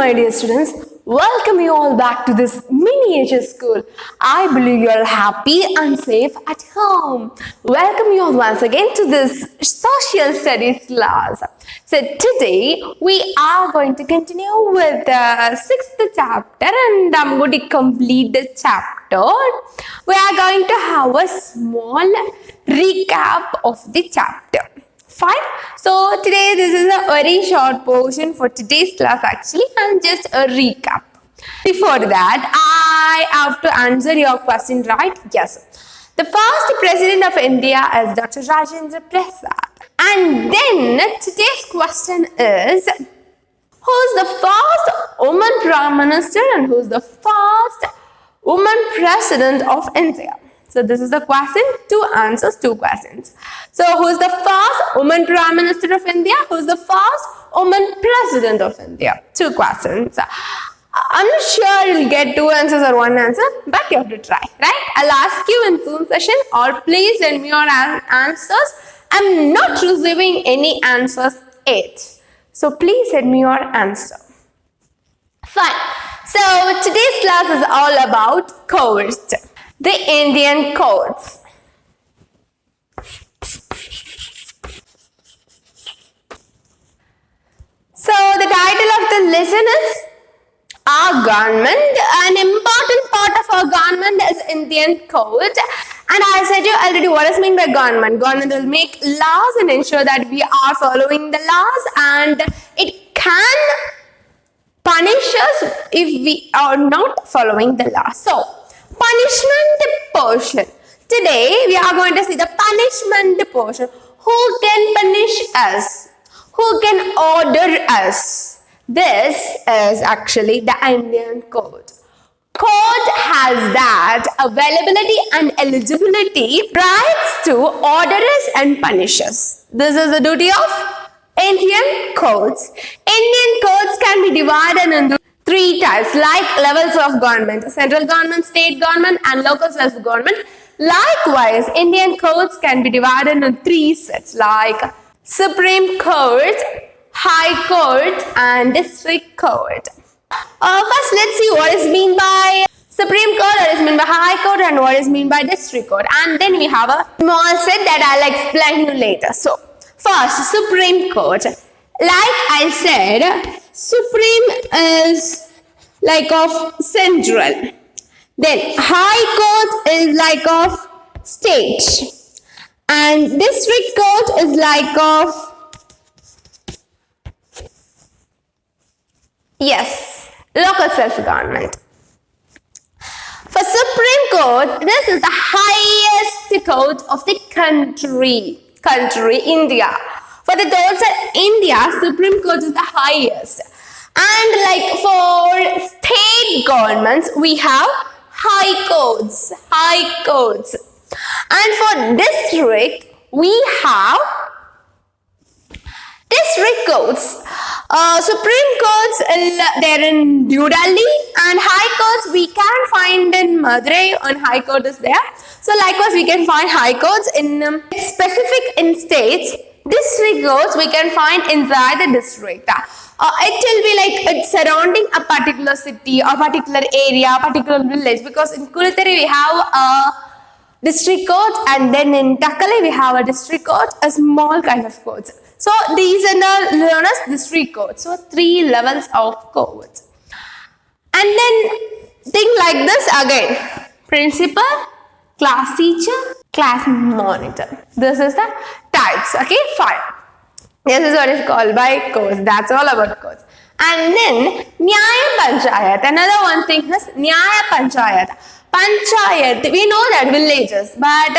my dear students. Welcome you all back to this miniature school. I believe you are happy and safe at home. Welcome you all once again to this social studies class. So today we are going to continue with the sixth chapter, and I'm going to complete the chapter. We are going to have a small recap of the chapter. Fine. So today this is a very short portion for today's class actually, and just a recap. Before that, I have to answer your question, right? Yes. The first president of India is Dr. Rajendra Prasad. And then today's question is, who's the first woman Prime Minister and who's the first woman President of India? So this is the question, two answers, two questions. So who's the first woman Prime Minister of India? Who's the first woman President of India? Two questions. I'm not sure you'll get two answers or one answer, but you have to try, right? I'll ask you in Zoom session, or please send me your answers. I'm not receiving any answers yet. So please send me your answer. Fine. So today's class is all about codes. The Indian codes. So the title of the lesson is Our Government. An important part of our government is Indian code. And I said you already what is meant by government. Government will make laws and ensure that we are following the laws, and it can punish us if we are not following the law. So punishment portion. Today we are going to see the punishment portion. Who can punish us? Who can order us? This is actually the Indian code. Code has that availability and eligibility rights to order us and punish us. This is the duty of Indian codes. Indian codes can be divided into three types, like levels of government: central government, state government, and local self-government. Likewise, Indian codes can be divided into three sets, like Supreme Court, High Court, and District Court. First, let's see what is meant by Supreme Court, what is meant by High Court, and what is meant by District Court. And then we have a small set that I'll explain you later. So, first, Supreme Court. Like I said, Supreme is like of central. Then High Court is like of state. And District Court is like of, yes, local self-government. For Supreme Court, this is the highest court of the country, India. For the total India, Supreme Court is the highest. And like for state governments, we have high courts. And for district, we have district courts. Supreme courts, they're in New Delhi, and high courts we can find in Madurai, and high court is there. So likewise, we can find high courts in specific in states. District courts we can find inside the district. It will be like it's surrounding a particular city or particular area, particular village, because in Kulitari we have a district court, and then in Takale we have a district court, a small kind of courts. So these are known as district courts. So three levels of courts. And then think like this again: principal, class teacher, class monitor. This is the types. Okay, fine. This is what is called by courts. That's all about courts. And then Nyaya Panchayat. Another one thing is Nyaya Panchayat. Panchayat, we know that villages, but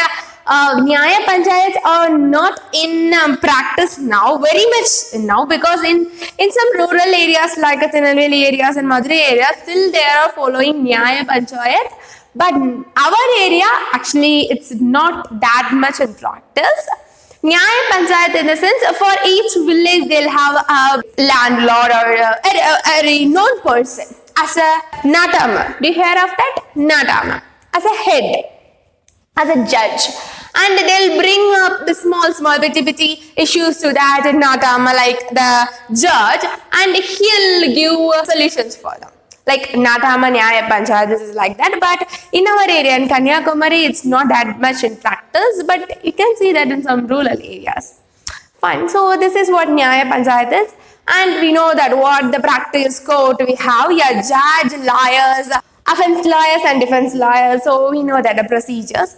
Nyaya Panchayats are not in practice now, very much now, because in some rural areas like Tirunelveli areas and Madurai areas, still they are following Nyaya Panchayat. But our area, actually, it's not that much in practice. Nyaya Panchayat, in the sense, for each village, they'll have a landlord or a renowned person as a Natama. Do you hear of that? Natama. As a head, as a judge. And they'll bring up the small bitty issues to that Natama, like the judge, and he'll give solutions for them. Like Natama Nyaya Panchayat, this is like that. But in our area in Kanyakumari, it's not that much in practice, but you can see that in some rural areas. Fine. So this is what Nyaya Panchayat is. And we know that what the practice court we have, yeah, judge, lawyers, offense lawyers and defense lawyers. So we know that the procedures.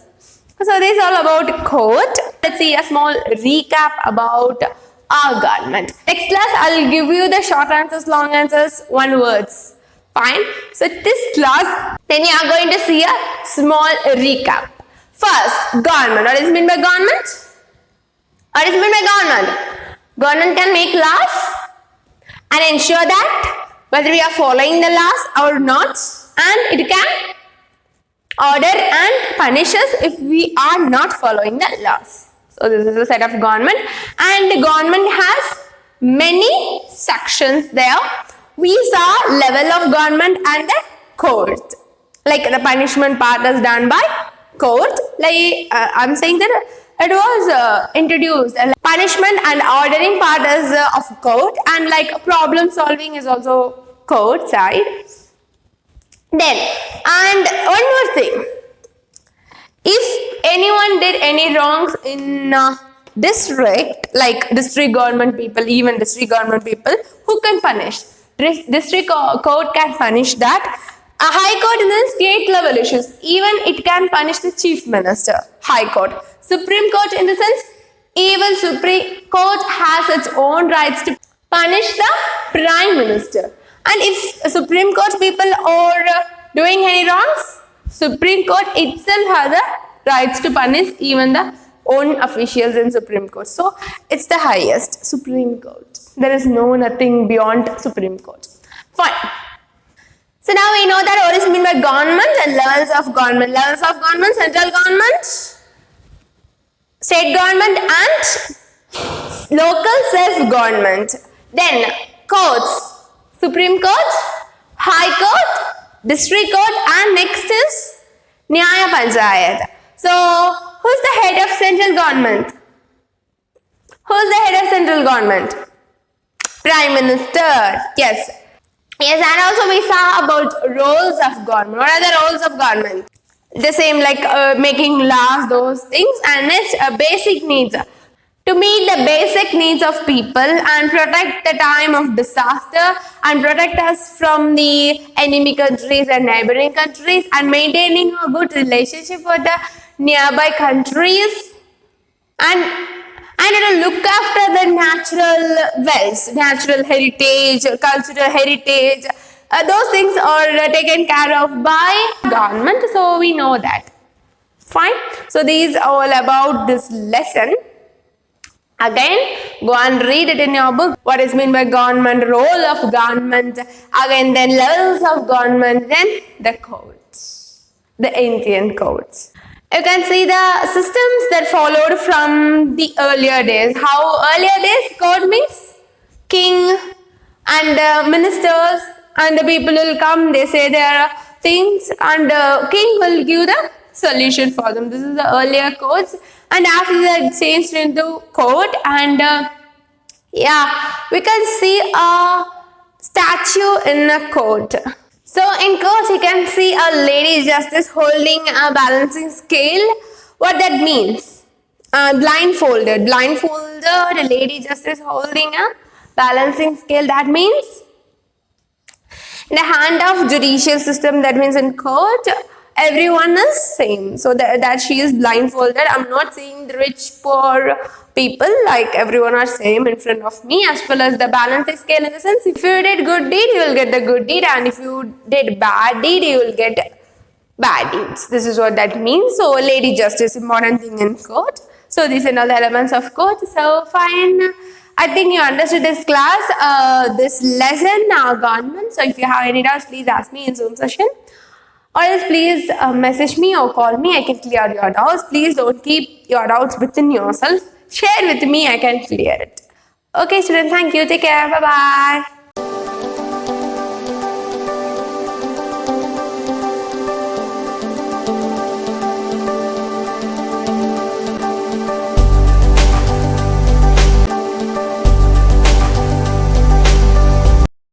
So this is all about court. Let's see a small recap about our government. Next class, I'll give you the short answers, long answers, one words. Fine. So this class, then you are going to see a small recap. First, government. What is meant by government? What is meant by government? Government can make laws and ensure that whether we are following the laws or not, and it can order and punish us if we are not following the laws. So this is a set of government, and the government has many sections there. We saw level of government and the court. Like the punishment part is done by court. Like I'm saying that it was introduced. Punishment and ordering part is of court, and like problem solving is also court side. Then, and one more thing. If anyone did any wrongs in district, like district government people, even district government people, who can punish? District court can punish that. A high court in the state level issues, even it can punish the chief minister. High court. Supreme Court in the sense, even Supreme Court has its own rights to punish the Prime Minister. And if Supreme Court people are doing any wrongs, Supreme Court itself has the rights to punish even the own officials in Supreme Court. So it's the highest, Supreme Court. There is nothing beyond Supreme Court. Fine. So now we know that what is meant by government and levels of government. Levels of government, central government, state government and local self-government. Then courts, Supreme Court, High Court, District Court, and next is Nyaya Panchayat. So who's the head of central government? Who's the head of central government? Prime Minister. Yes. Yes, and also we saw about roles of government. What are the roles of government? The same like making laws, those things, and next basic needs. To meet the basic needs of people and protect the time of disaster and protect us from the enemy countries and neighboring countries and maintaining a good relationship with the nearby countries and to look after the natural wealth, natural heritage, cultural heritage. Those things are taken care of by government, so we know that. Fine. So these are all about this lesson. Again, go and read it in your book. What is meant by government, role of government, again then levels of government, then the courts, the Indian courts. You can see the systems that followed from the earlier days. How earlier days, court means king and ministers and the people will come, they say their things and king will give the solution for them. This is the earlier courts, and after that changed into court, and yeah, we can see a statue in a court. So in court you can see a lady justice holding a balancing scale. What that means? Blindfolded, a lady justice holding a balancing scale. That means in the hand of judicial system, that means in court everyone is same. So that she is blindfolded. I'm not saying the rich, poor people, like everyone are same in front of me, as well as the balancing scale in the sense, if you did good deed, you will get the good deed, and if you did bad deed, you will get bad deeds. This is what that means. So lady justice, important thing in court. So these are all the elements of court. So fine. I think you understood this class, this lesson, government. So if you have any doubts, please ask me in Zoom session. Or else please message me or call me. I can clear your doubts. Please don't keep your doubts within yourself. Share with me. I can clear it. Okay, students. Thank you. Take care. Bye-bye.